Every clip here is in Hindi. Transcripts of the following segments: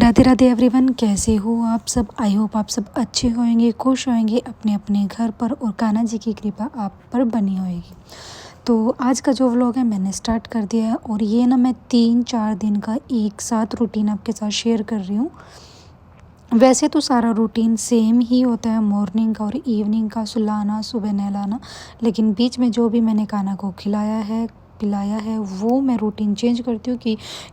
राधे राधे एवरीवन, कैसे हो आप सब। आई होप आप सब अच्छे होंगे, खुश होंगे अपने अपने घर पर और कान्हा जी की कृपा आप पर बनी होएगी। तो आज का जो व्लॉग है मैंने स्टार्ट कर दिया है और ये ना मैं 3-4 दिन का एक साथ रूटीन आपके साथ शेयर कर रही हूँ। वैसे तो सारा रूटीन सेम ही होता है, मॉर्निंग का और इवनिंग का, सुलाना सुबह नहलाना, लेकिन बीच में जो भी मैंने कान्हा को खिलाया है पिलाया है वो मैं रूटीन चेंज करती हूँ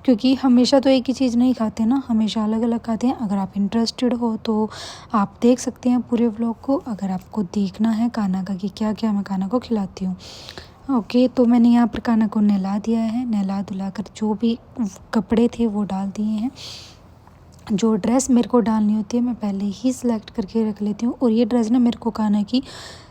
क्योंकि हमेशा तो एक ही चीज़ नहीं खाते ना, हमेशा अलग अलग खाते हैं। अगर आप इंटरेस्टेड हो तो आप देख सकते हैं पूरे व्लॉग को, अगर आपको देखना है कान्हा का कि क्या क्या मैं कान्हा को खिलाती हूँ। ओके, तो मैंने यहाँ पर कान्हा को नहला दिया है, नहला धुला कर जो भी कपड़े थे वो डाल दिए हैं। जो ड्रेस मेरे को डालनी होती है मैं पहले ही सिलेक्ट करके रख लेती हूँ और ये ड्रेस ना मेरे को कान्हा की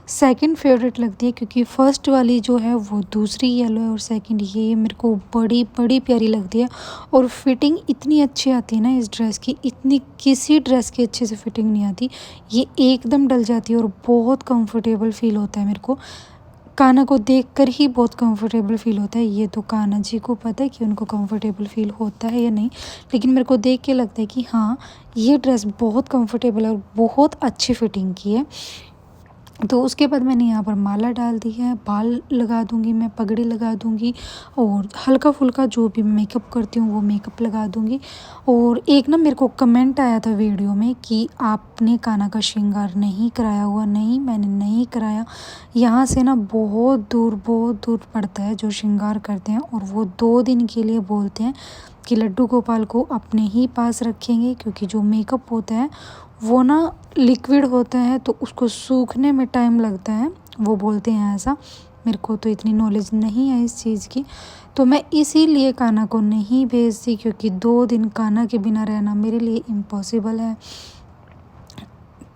सेकंड फेवरेट लगती है क्योंकि फ़र्स्ट वाली जो है वो दूसरी येलो है और सेकंड ये मेरे को बड़ी बड़ी प्यारी लगती है। और फिटिंग इतनी अच्छी आती है ना इस ड्रेस की, इतनी किसी ड्रेस की अच्छे से फिटिंग नहीं आती। ये एकदम डल जाती है और बहुत कंफर्टेबल फील होता है मेरे को। कान्हा को देखकर ही बहुत कंफर्टेबल फ़ील होता है। ये तो कान्हा जी को पता है कि उनको कंफर्टेबल फ़ील होता है या नहीं, लेकिन मेरे को देख के लगता है कि हाँ, ये ड्रेस बहुत कंफर्टेबल है और बहुत अच्छी फिटिंग की है। तो उसके बाद मैंने यहाँ पर माला डाल दी है, बाल लगा दूँगी मैं, पगड़ी लगा दूँगी और हल्का फुल्का जो भी मेकअप करती हूँ वो मेकअप लगा दूँगी। और एक ना मेरे को कमेंट आया था वीडियो में कि आपने कान्हा का श्रृंगार नहीं कराया हुआ। नहीं, मैंने नहीं कराया। यहाँ से ना बहुत दूर पड़ता है जो श्रृंगार करते हैं और वो 2 दिन के लिए बोलते हैं कि लड्डू गोपाल को अपने ही पास रखेंगे क्योंकि जो मेकअप होता है वो ना लिक्विड होता है तो उसको सूखने में टाइम लगता है, वो बोलते हैं ऐसा। मेरे को तो इतनी नॉलेज नहीं है इस चीज़ की, तो मैं इसीलिए कान्हा को नहीं भेजती क्योंकि 2 दिन कान्हा के बिना रहना मेरे लिए इम्पॉसिबल है।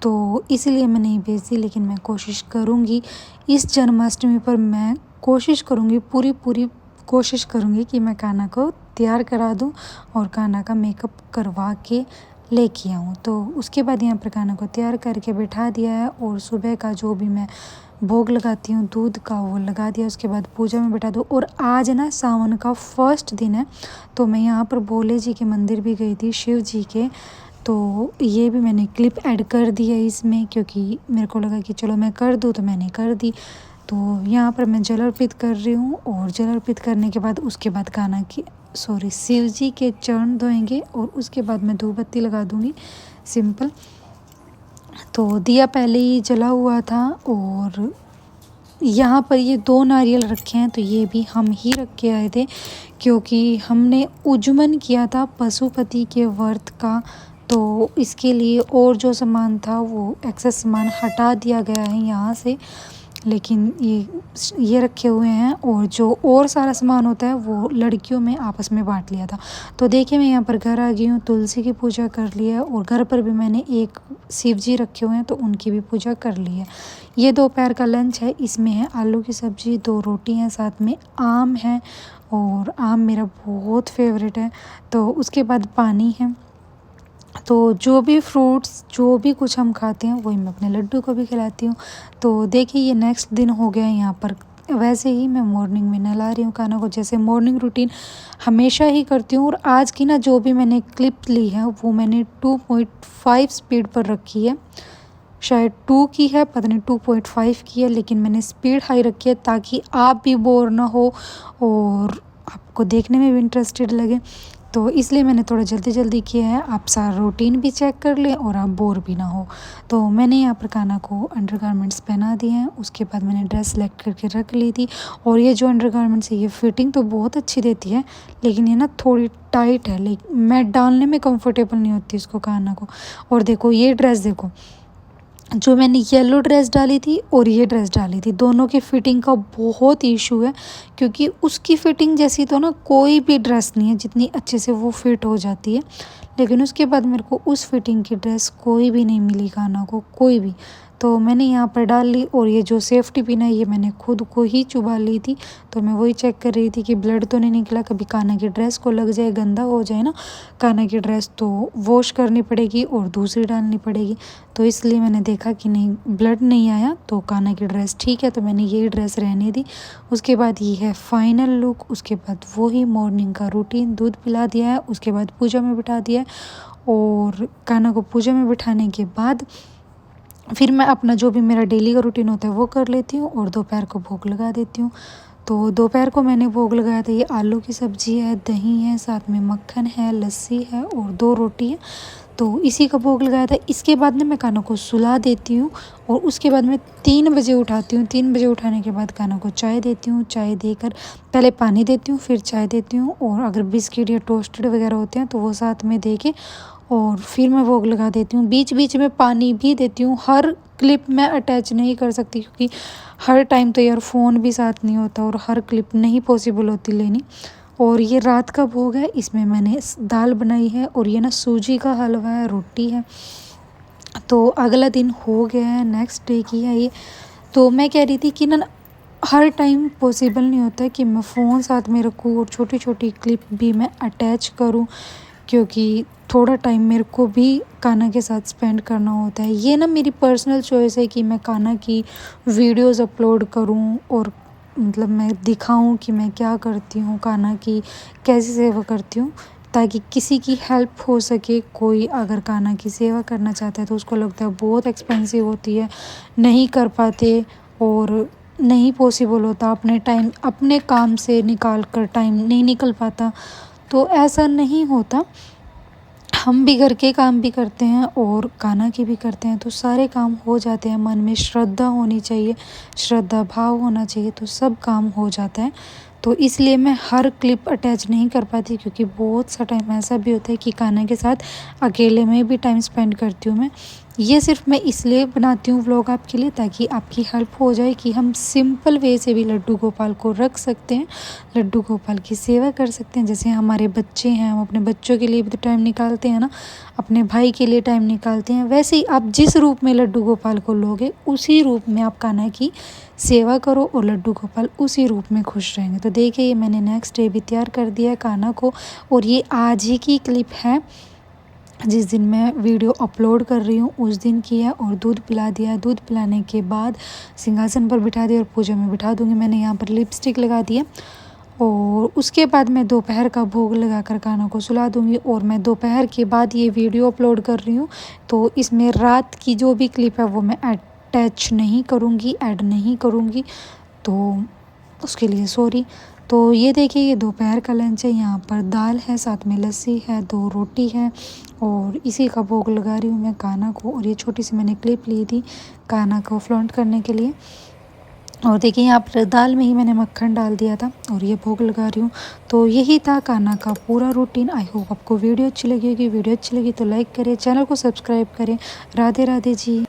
तो इसीलिए मैं नहीं भेजती, लेकिन मैं कोशिश करूँगी इस जन्माष्टमी पर, मैं कोशिश करूँगी पूरी कोशिश करूँगी कि मैं कान्हा को तैयार करा दूँ और कान्हा का मेकअप करवा के लेके आऊँ। तो उसके बाद यहाँ पर कान्हा को तैयार करके बिठा दिया है और सुबह का जो भी मैं भोग लगाती हूँ दूध का वो लगा दिया। उसके बाद पूजा में बिठा दो। और आज ना सावन का फर्स्ट दिन है तो मैं यहाँ पर भोले जी के मंदिर भी गई थी, शिव जी के। तो ये भी मैंने क्लिप ऐड कर दी है इसमें क्योंकि मेरे को लगा कि चलो मैं कर दूँ, तो मैंने कर दी। तो यहाँ पर मैं जल अर्पित कर रही हूँ और जल अर्पित करने के बाद उसके बाद कान्हा की शिव जी के चरण धोएंगे और उसके बाद मैं धूप बत्ती लगा दूँगी सिंपल। तो दिया पहले ही जला हुआ था और यहाँ पर ये 2 नारियल रखे हैं तो ये भी हम ही रख के आए थे क्योंकि हमने उज्जमन किया था पशुपति के व्रत का। तो इसके लिए और जो सामान था वो एक्सेस सामान हटा दिया गया है यहाँ से, लेकिन ये रखे हुए हैं और जो और सारा सामान होता है वो लड़कियों में आपस में बांट लिया था। तो देखिए मैं यहाँ पर घर आ गई हूँ, तुलसी की पूजा कर ली है और घर पर भी मैंने एक शिव जी रखे हुए हैं तो उनकी भी पूजा कर ली है। ये दोपहर का लंच है, इसमें है आलू की सब्ज़ी, 2 रोटी हैं, साथ में आम है और आम मेरा बहुत फेवरेट है। तो उसके बाद पानी है। तो जो भी फ्रूट्स जो भी कुछ हम खाते हैं वही मैं अपने लड्डू को भी खिलाती हूँ। तो देखिए ये नेक्स्ट दिन हो गया है यहाँ पर। वैसे ही मैं मॉर्निंग में नहला रही हूँ कान्हा को, जैसे मॉर्निंग रूटीन हमेशा ही करती हूँ। और आज की ना जो भी मैंने क्लिप ली है वो मैंने 2.5 स्पीड पर रखी है, शायद 2 की है, पता नहीं 2.5 की है, लेकिन मैंने स्पीड हाई रखी है ताकि आप भी बोर ना हो और आपको देखने में भी इंटरेस्टेड लगे। तो इसलिए मैंने थोड़ा जल्दी किया है, आप सारा रूटीन भी चेक कर लें और आप बोर भी ना हो। तो मैंने यहाँ पर कान्हा को अंडरगारमेंट्स पहना दिए हैं। उसके बाद मैंने ड्रेस सेलेक्ट करके रख ली थी और ये जो अंडरगारमेंट्स है ये फिटिंग तो बहुत अच्छी देती है, लेकिन ये ना थोड़ी टाइट है, लेकिन मैं डालने में कंफर्टेबल नहीं होती इसको कान्हा को। और देखो ये ड्रेस देखो, जो मैंने येलो ड्रेस डाली थी और ये ड्रेस डाली थी, दोनों की फ़िटिंग का बहुत इशू है क्योंकि उसकी फ़िटिंग जैसी तो ना कोई भी ड्रेस नहीं है जितनी अच्छे से वो फिट हो जाती है, लेकिन उसके बाद मेरे को उस फिटिंग की ड्रेस कोई भी नहीं मिली कान्हा को, कोई भी। तो मैंने यहाँ पर डाल ली और ये जो सेफ्टी पिन है ये मैंने खुद को ही चुभा ली थी। तो मैं वही चेक कर रही थी कि ब्लड तो नहीं निकला, कभी कान्हा की ड्रेस को लग जाए, गंदा हो जाए ना कान्हा की ड्रेस, तो वॉश करनी पड़ेगी और दूसरी डालनी पड़ेगी। तो इसलिए मैंने देखा कि नहीं ब्लड नहीं आया तो कान्हा की ड्रेस ठीक है, तो मैंने यही ड्रेस रहने दी। उसके बाद ये है फाइनल लुक। उसके बाद वही मॉर्निंग का रूटीन, दूध पिला दिया है, उसके बाद पूजा में बिठा दिया है और कान्हा को पूजा में बिठाने के बाद फिर मैं अपना जो भी मेरा डेली का रूटीन होता है वो कर लेती हूँ और दोपहर को भोग लगा देती हूँ। तो दोपहर को मैंने भोग लगाया था, ये आलू की सब्ज़ी है, दही है, साथ में मक्खन है, लस्सी है और 2 रोटी है। तो इसी का भोग लगाया था। इसके बाद ना मैं कान्हा को सुला देती हूँ और उसके बाद मैं 3 बजे उठाती हूँ। 3 बजे उठाने के बाद कान्हा को चाय देती हूँ। चाय देकर पहले पानी देती हूँ, फिर चाय देती हूँ और अगर बिस्किट या टोस्टेड वगैरह होते हैं तो वो साथ में दे के और फिर मैं भोग लगा देती हूँ। बीच बीच में पानी भी देती हूँ। हर क्लिप मैं अटैच नहीं कर सकती क्योंकि हर टाइम तो ईयरफोन भी साथ नहीं होता और हर क्लिप नहीं पॉसिबल होती लेनी। और ये रात का भोग है, इसमें मैंने दाल बनाई है और ये ना सूजी का हलवा है, रोटी है। तो अगला दिन हो गया है, नेक्स्ट डे की है ये। तो मैं कह रही थी कि ना हर टाइम पॉसिबल नहीं होता है कि मैं फ़ोन साथ में रखूँ और छोटी छोटी क्लिप भी मैं अटैच करूँ, क्योंकि थोड़ा टाइम मेरे को भी कान्हा के साथ स्पेंड करना होता है। ये ना मेरी पर्सनल चॉइस है कि मैं कान्हा की वीडियोस अपलोड करूं और मतलब मैं दिखाऊं कि मैं क्या करती हूँ, कान्हा की कैसे सेवा करती हूँ, ताकि किसी की हेल्प हो सके। कोई अगर कान्हा की सेवा करना चाहता है तो उसको लगता है बहुत एक्सपेंसिव होती है, नहीं कर पाते और नहीं पॉसिबल होता, अपने टाइम अपने काम से निकाल कर टाइम नहीं निकल पाता। तो ऐसा नहीं होता, हम भी घर के काम भी करते हैं और कान्हा की भी करते हैं, तो सारे काम हो जाते हैं। मन में श्रद्धा होनी चाहिए, श्रद्धा भाव होना चाहिए, तो सब काम हो जाता है। तो इसलिए मैं हर क्लिप अटैच नहीं कर पाती, क्योंकि बहुत सा टाइम ऐसा भी होता है कि कान्हा के साथ अकेले में भी टाइम स्पेंड करती हूँ मैं। ये सिर्फ मैं इसलिए बनाती हूँ व्लॉग आपके लिए, ताकि आपकी हेल्प हो जाए कि हम सिंपल वे से भी लड्डू गोपाल को रख सकते हैं, लड्डू गोपाल की सेवा कर सकते हैं। जैसे हमारे बच्चे हैं, हम अपने बच्चों के लिए भी तो टाइम निकालते हैं ना, अपने भाई के लिए टाइम निकालते हैं। वैसे ही आप जिस रूप में लड्डू गोपाल को लोगे, उसी रूप में आप कान्हा की सेवा करो और लड्डू गोपाल उसी रूप में खुश रहेंगे। तो देखिए, ये मैंने नेक्स्ट डे भी तैयार कर दिया है कान्हा को, और ये आज ही की क्लिप है, जिस दिन मैं वीडियो अपलोड कर रही हूँ उस दिन की है। और दूध पिला दिया, दूध पिलाने के बाद सिंहासन पर बिठा दिया और पूजा में बिठा दूँगी। मैंने यहाँ पर लिपस्टिक लगा दिया और उसके बाद मैं दोपहर का भोग लगाकर कान्हा को सुला दूँगी। और मैं दोपहर के बाद ये वीडियो अपलोड कर रही हूँ, तो इसमें रात की जो भी क्लिप है वो मैं अटैच नहीं करूँगी, ऐड नहीं करूँगी, तो उसके लिए सॉरी। तो ये देखिए, ये दोपहर का लंच है। यहाँ पर दाल है, साथ में लस्सी है, 2 रोटी है और इसी का भोग लगा रही हूँ मैं कान्हा को। और ये छोटी सी मैंने क्लिप ली थी कान्हा को फ्लॉन्ट करने के लिए। और देखिए, यहाँ पर दाल में ही मैंने मक्खन डाल दिया था और ये भोग लगा रही हूँ। तो यही था कान्हा का पूरा रूटीन। आई होप आपको वीडियो अच्छी लगी होगी। वीडियो अच्छी लगी तो लाइक करें, चैनल को सब्सक्राइब करें। राधे राधे जी।